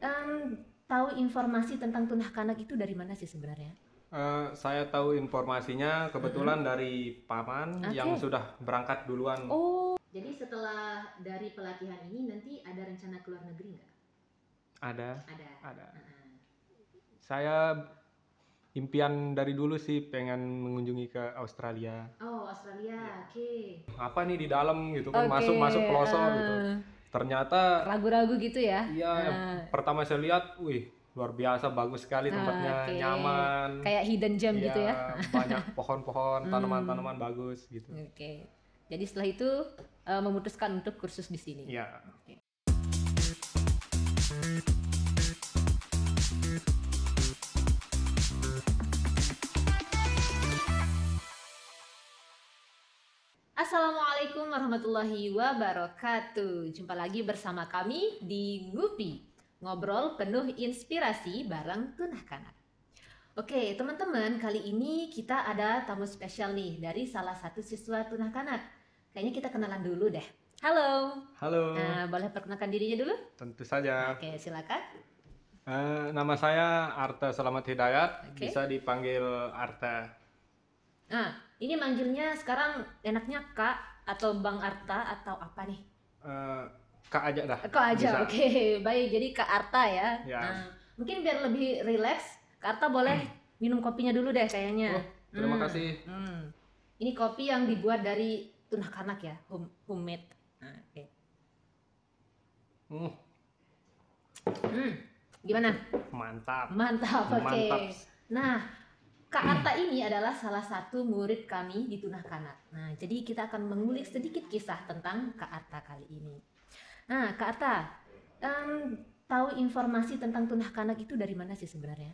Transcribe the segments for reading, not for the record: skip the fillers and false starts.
Tahu informasi tentang Tunah Kanak itu dari mana sih sebenarnya? Saya tahu informasinya kebetulan dari paman yang Oke. sudah berangkat duluan. Oh, jadi setelah dari pelatihan ini nanti ada rencana ke luar negeri nggak? Ada, Ada. ada. Heeh. Saya impian dari dulu sih pengen mengunjungi ke Australia. Oh, Australia. Oke. Apa nih di dalam gitu kan, Oke, masuk pelosok gitu. Ternyata ragu-ragu gitu ya? iya, yang pertama saya lihat, wih luar biasa, bagus sekali tempatnya, Oke. nyaman. Kayak hidden gem gitu ya? Iya, banyak pohon-pohon, tanaman-tanaman bagus gitu. Oke. Jadi setelah itu memutuskan untuk kursus di sini. Iya. Oke. Assalamualaikum warahmatullahi wabarakatuh. Jumpa lagi bersama kami di Ngupi, ngobrol penuh inspirasi bareng Tunah Kanak. Oke, teman-teman, kali ini kita ada tamu spesial nih dari salah satu siswa Tunah Kanak. Kayaknya kita kenalan dulu deh. Halo. Halo, Nah, boleh perkenalkan dirinya dulu? tentu saja. Oke, silakan. Nama saya Arta Selamat Hidayat, Oke. bisa dipanggil Arta. Nah, ini manggilnya sekarang enaknya Kak atau Bang Arta atau apa nih? Eh, Kak aja dah. Kak aja, Bisa. oke. Baik, jadi Kak Arta ya. Ya. Nah, mungkin biar lebih rileks, Kak Arta boleh minum kopinya dulu deh kayaknya. Oh, terima kasih. Ini kopi yang dibuat dari Tunah Kanak ya, homemade. Nah, oke. Gimana? Mantap. Mantap, oke. Mantap. Nah, Kak Arta ini adalah salah satu murid kami di Tunah Kanak. Nah, jadi kita akan mengulik sedikit kisah tentang Kak Arta kali ini. Nah, Kak Arta, tahu informasi tentang Tunah Kanak itu dari mana sih sebenarnya?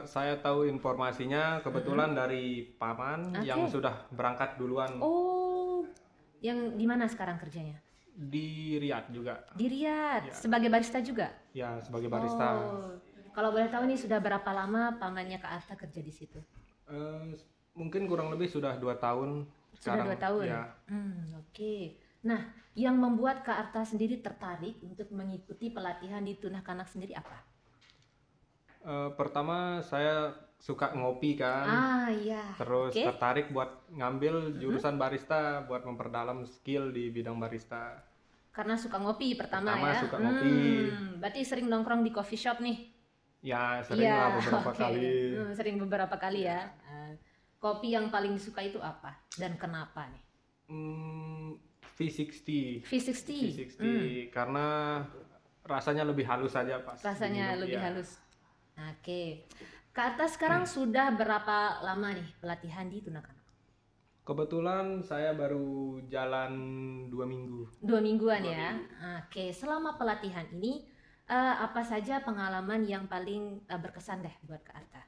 Saya tahu informasinya kebetulan dari paman yang sudah berangkat duluan. Oh, yang di mana sekarang kerjanya? Di Riyadh juga. Di Riyadh, sebagai barista juga? Ya, sebagai barista. Oh, kalau boleh tahu nih sudah berapa lama pamannya Kak Arta kerja di situ? Mungkin kurang lebih sudah 2 tahun Sudah sekarang. 2 tahun? Ya. Oke. Nah, yang membuat Kak Arta sendiri tertarik untuk mengikuti pelatihan di Tunah Kanak sendiri apa? Pertama saya suka ngopi kan. Iya. Terus Oke. tertarik buat ngambil jurusan barista buat memperdalam skill di bidang barista. Karena suka ngopi pertama Pertama ya. suka ngopi. Berarti sering nongkrong di coffee shop nih. Ya sering Iya, lah beberapa oke. kali. Sering beberapa kali ya. Kopi yang paling disuka itu apa dan kenapa nih? V60. V60. V60 karena rasanya lebih halus aja pas Rasanya diminum, lebih ya. halus. Oke. Kak Arta sekarang sudah berapa lama nih pelatihan di Tunah Kanak? Kebetulan saya baru jalan 2 minggu. 2 mingguan ya. Oke, selama pelatihan ini apa saja pengalaman yang paling berkesan deh buat Kak Arta?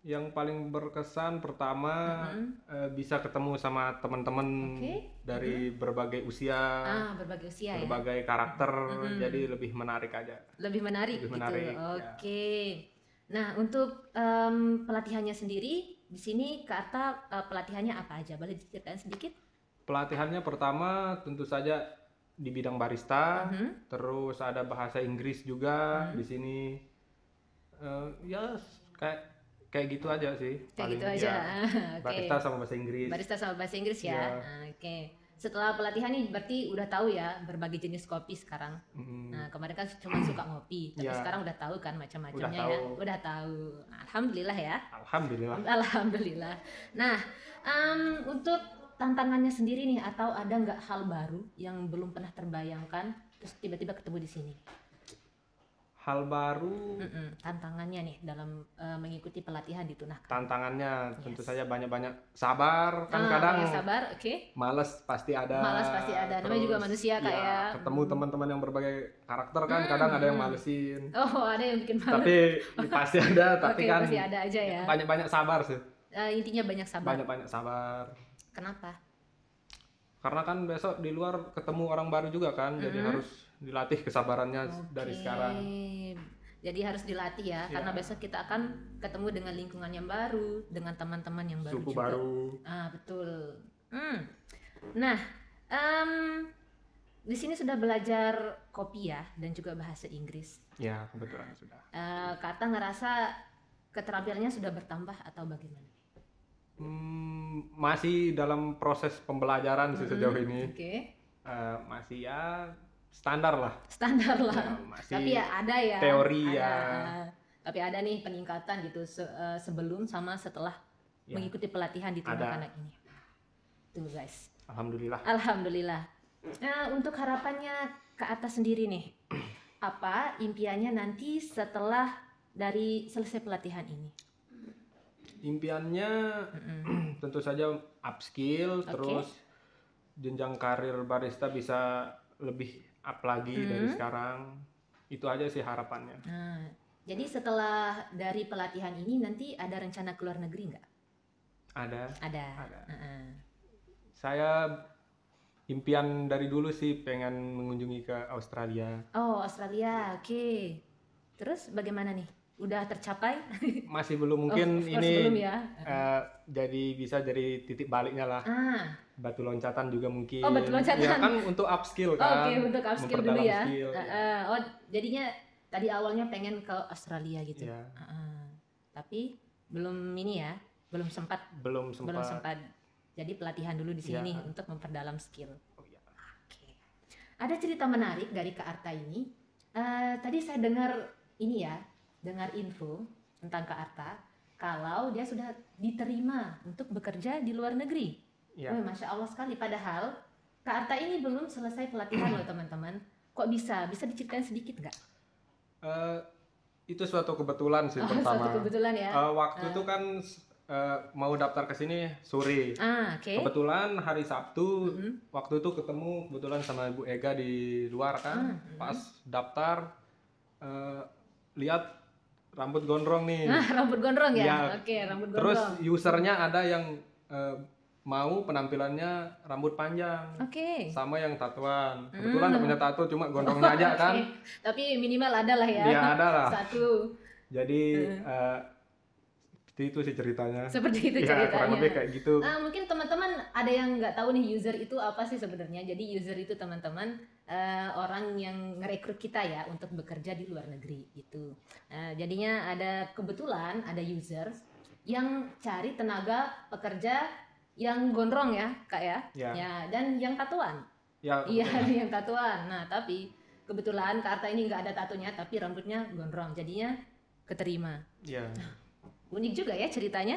Yang paling berkesan pertama bisa ketemu sama teman-teman Oke. dari berbagai usia, Berbagai usia ya. berbagai karakter, jadi lebih menarik aja. Lebih menarik Lebih gitu. menarik, ya. Oke. Nah, untuk pelatihannya sendiri di sini Kak Arta pelatihannya apa aja? Boleh diceritain sedikit? Pelatihannya pertama tentu saja di bidang barista, terus ada bahasa Inggris juga di sini. Ya kayak gitu aja sih. Kayak paling, gitu aja. ya. Oke. Barista sama bahasa Inggris. Barista sama bahasa Inggris ya. Iya. Oke. Setelah pelatihan nih berarti udah tahu ya berbagai jenis kopi sekarang. Nah, kemarin kan cuma suka ngopi, tapi Iya. sekarang udah tahu kan macam-macamnya Udah ya. tahu. Udah tahu. Alhamdulillah ya. Alhamdulillah. Alhamdulillah. Nah, untuk tantangannya sendiri nih atau ada nggak hal baru yang belum pernah terbayangkan terus tiba-tiba ketemu di sini? Hal baru, Tantangannya nih dalam mengikuti pelatihan di Tunah Kanak. tantangannya tentu saja banyak-banyak sabar. Kan kadang Banyak sabar, oke. males pasti ada. Malas pasti ada. Namanya juga manusia, Kak, ya. Ketemu teman-teman yang berbagai karakter kan kadang ada yang malesin. Oh, ada yang bikin malu. Tapi pasti ada, tapi Oke, kan pasti ada aja ya. banyak-banyak sabar sih. Intinya banyak sabar. Banyak-banyak sabar. Kenapa? Karena kan besok di luar ketemu orang baru juga kan, jadi harus dilatih kesabarannya dari sekarang. Jadi harus dilatih ya, karena besok kita akan ketemu dengan lingkungan yang baru, dengan teman-teman yang baru Suku juga. baru. Betul. Nah, di sini sudah belajar kopi ya dan juga bahasa Inggris. Ya, kebetulan sudah. Kak Atta ngerasa keterampilannya sudah bertambah atau bagaimana? Masih dalam proses pembelajaran sih sejauh ini. Oke. Masih ya standar lah. Standar lah. Ya, masih tapi ya ada ya. teori ada. ya. Tapi ada nih peningkatan gitu sebelum sama setelah mengikuti pelatihan di Tunahkanak ini. Tuh guys. Alhamdulillah. Alhamdulillah. Nah, untuk harapannya Kak Atta sendiri nih, apa impiannya nanti setelah dari selesai pelatihan ini? Impiannya tentu saja upskill, terus jenjang karir barista bisa lebih up lagi dari sekarang. Itu aja sih harapannya. Nah, jadi setelah dari pelatihan ini nanti ada rencana ke luar negeri nggak? Ada. Saya impian dari dulu sih pengen mengunjungi ke Australia. Oh, Australia, oke. Terus bagaimana nih? Udah tercapai? Masih belum, mungkin ini belum ya. jadi bisa jadi titik baliknya lah. Batu loncatan juga mungkin. Oh, batu loncatan. Ya kan untuk upskill kan. Oke, untuk upskill dulu ya. Skill, Oh, jadinya tadi awalnya pengen ke Australia gitu. Ya. Tapi belum ini ya, belum sempat. Jadi pelatihan dulu di sini untuk memperdalam skill. Oke. Ada cerita menarik dari Kak Arta ini. Tadi saya dengar info tentang Kak Arta kalau dia sudah diterima untuk bekerja di luar negeri. Ya. Masya Allah sekali. Padahal Kak Arta ini belum selesai pelatihan loh teman-teman. Kok bisa diceritain sedikit nggak? Itu suatu kebetulan sih pertama. Suatu kebetulan ya. Waktu itu kan mau daftar ke sini sore. Kebetulan hari Sabtu waktu itu ketemu kebetulan sama Ibu Ega di luar kan. Pas daftar lihat rambut gondrong nih. Rambut gondrong ya? Oke, rambut gondrong. Terus usernya ada yang mau penampilannya rambut panjang. Sama yang tatuan. Kebetulan nggak punya tato, cuma gondrongnya aja kan. Tapi minimal ada lah ya. Ya ada lah. Satu. Jadi seperti itu sih ceritanya. Seperti itu ceritanya. Kurang lebih kayak gitu. Mungkin teman-teman ada yang nggak tahu nih user itu apa sih sebenarnya. Jadi user itu teman-teman orang yang ngerekrut kita ya untuk bekerja di luar negeri gitu. Jadinya ada kebetulan ada user yang cari tenaga pekerja yang gondrong ya Kak ya. Ya dan yang tatuan. Iya yang tatuan. Nah tapi kebetulan Kak Arta ini nggak ada tatunya tapi rambutnya gondrong. Jadinya keterima. Iya. Unik juga ya ceritanya.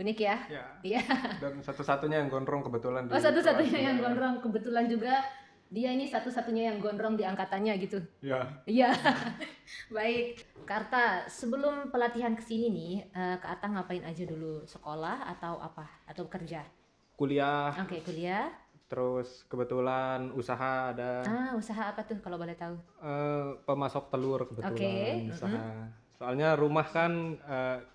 Unik ya? Iya. Dan satu-satunya yang gondrong kebetulan. Satu-satunya yang gondrong kebetulan juga dia ini satu-satunya yang gondrong di angkatannya gitu. Iya. Baik, Kak Arta, sebelum pelatihan kesini nih, Kak Arta ngapain aja dulu? Sekolah atau apa? Atau kerja? Kuliah. Oke, kuliah. Terus kebetulan usaha ada. Usaha apa tuh kalau boleh tahu? Pemasok telur kebetulan usaha. Soalnya rumah kan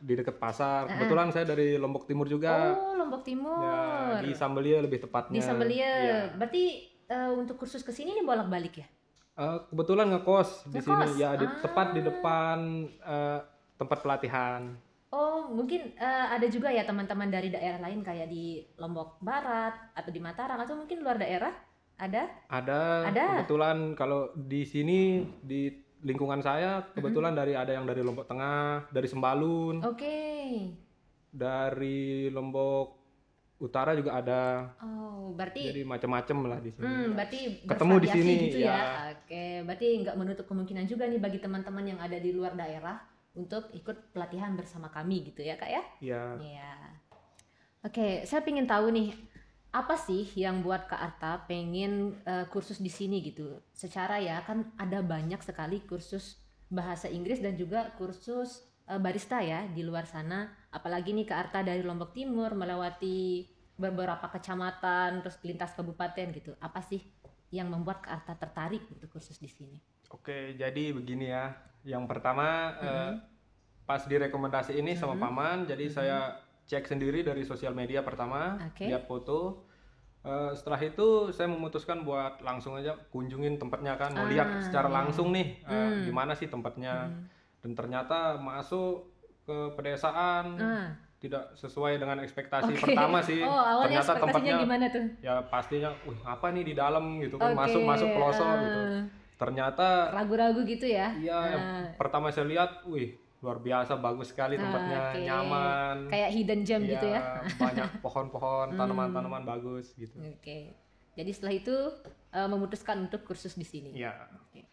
di dekat pasar. Kebetulan saya dari Lombok Timur juga. Oh, Lombok Timur. Ya, di Sambelia lebih tepatnya. Di Sambelia. Berarti untuk kursus kesini nih bolak-balik ya? Kebetulan ngekos di sini. Ya, tepat di depan tempat pelatihan. Oh, mungkin ada juga ya teman-teman dari daerah lain kayak di Lombok Barat atau di Mataram atau mungkin luar daerah? Ada? Ada. Kebetulan kalau di sini di lingkungan saya kebetulan ada yang dari Lombok Tengah, dari Sembalun. Dari Lombok Utara juga ada. Oh, berarti jadi macam-macam lah di sini. Berarti ketemu di sini gitu ya. Oke, berarti nggak menutup kemungkinan juga nih bagi teman-teman yang ada di luar daerah untuk ikut pelatihan bersama kami gitu ya, Kak ya? Iya. Oke, saya pengen tahu nih apa sih yang buat Kak Arta pengen kursus di sini gitu? Secara ya kan ada banyak sekali kursus bahasa Inggris dan juga kursus barista ya di luar sana. Apalagi nih Kak Arta dari Lombok Timur melewati beberapa kecamatan terus lintas kabupaten gitu. Apa sih yang membuat Kak Arta tertarik untuk kursus di sini? Oke, jadi begini ya. Yang pertama pas direkomendasi ini sama paman, jadi saya cek sendiri dari sosial media pertama, lihat foto. Setelah itu saya memutuskan buat langsung aja kunjungin tempatnya kan, mau lihat secara langsung nih gimana sih tempatnya. Dan ternyata masuk ke pedesaan tidak sesuai dengan ekspektasi Oke. pertama sih. Oh, awalnya Ternyata ekspektasinya tempatnya gimana tuh? ya pastinya, wih apa nih di dalam gitu kan, Oke, masuk pelosok gitu. Ternyata ragu-ragu gitu ya? iya yang pertama saya lihat, wih luar biasa bagus sekali tempatnya, Oke. nyaman. Kayak hidden gem gitu ya? Iya, banyak pohon-pohon, tanaman-tanaman bagus gitu. Oke. Jadi setelah itu memutuskan untuk kursus di sini. Iya. Oke.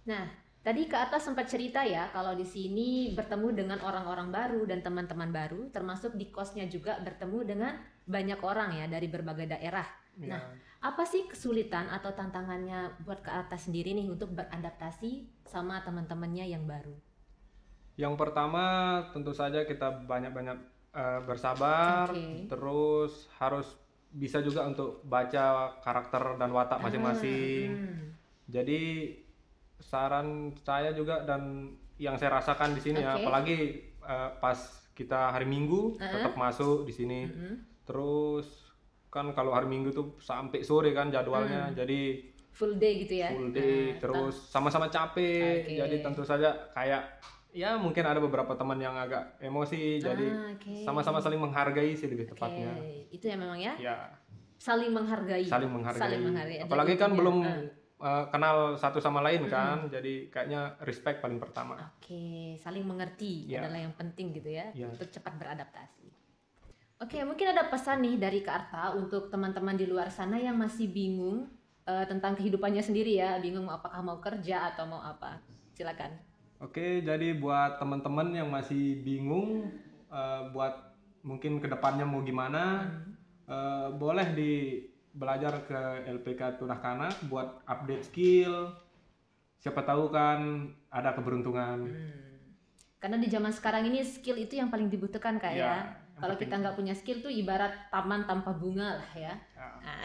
Nah, tadi Kak Atta sempat cerita ya kalau di sini bertemu dengan orang-orang baru dan teman-teman baru, termasuk di kosnya juga bertemu dengan banyak orang ya dari berbagai daerah. Iya. Nah, apa sih kesulitan atau tantangannya buat Kak Atta sendiri nih untuk beradaptasi sama teman-temannya yang baru? Yang pertama tentu saja kita banyak-banyak bersabar, Oke. terus harus bisa juga untuk baca karakter dan watak masing-masing. Jadi saran saya juga dan yang saya rasakan di sini ya, Oke. apalagi pas kita hari Minggu tetap masuk di sini. Terus kan kalau hari Minggu tuh sampai sore kan jadwalnya, jadi Full day gitu ya? full day, terus sama-sama capek. Oke. Jadi tentu saja kayak ya mungkin ada beberapa teman yang agak emosi, jadi Oke. sama-sama saling menghargai sih lebih Oke, tepatnya. itu ya memang ya? Ya, Saling menghargai. saling menghargai. Saling menghargai. Ada Apalagi kan intinya. belum kenal satu sama lain kan, jadi kayaknya respect paling pertama. Oke, saling mengerti Ya. adalah yang penting gitu ya, Ya. untuk cepat beradaptasi. Oke, mungkin ada pesan nih dari Kak Arta untuk teman-teman di luar sana yang masih bingung tentang kehidupannya sendiri ya, bingung apakah mau kerja atau mau apa. Silakan. Oke, jadi buat teman-teman yang masih bingung buat mungkin kedepannya mau gimana, boleh belajar ke LPK Tunah Kanak buat update skill. Siapa tahu kan ada keberuntungan. Karena di zaman sekarang ini skill itu yang paling dibutuhkan Kak ya. Ya, Kalau kita nggak punya skill tuh ibarat taman tanpa bunga lah ya. Ya, Nah,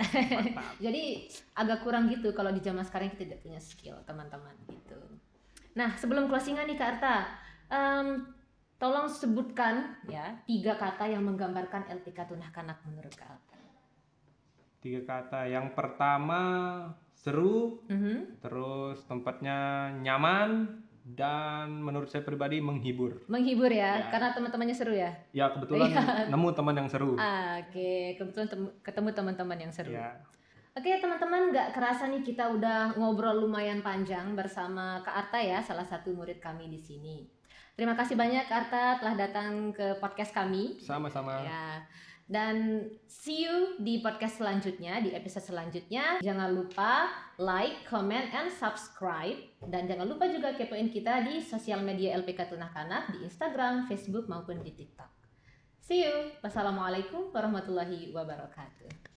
jadi agak kurang gitu kalau di zaman sekarang kita tidak punya skill teman-teman gitu. Nah, sebelum closingan nih Kak Arta, tolong sebutkan ya 3 kata yang menggambarkan LPK Tunah Kanak menurut Kak Arta. 3 kata. Yang pertama seru, terus tempatnya nyaman, dan menurut saya pribadi menghibur. Menghibur ya, karena teman-temannya seru ya. Ya kebetulan nemu teman yang seru. Oke, kebetulan ketemu teman-teman yang seru. Ya. Oke teman-teman, nggak kerasa nih kita udah ngobrol lumayan panjang bersama Kak Arta ya, salah satu murid kami di sini. Terima kasih banyak Kak Arta telah datang ke podcast kami. Sama-sama. Ya. Dan see you di podcast selanjutnya, di episode selanjutnya. Jangan lupa like, comment, and subscribe. Dan jangan lupa juga kepoin kita di sosial media LPK Tunah Kanak di Instagram, Facebook, maupun di TikTok. See you. Wassalamualaikum warahmatullahi wabarakatuh.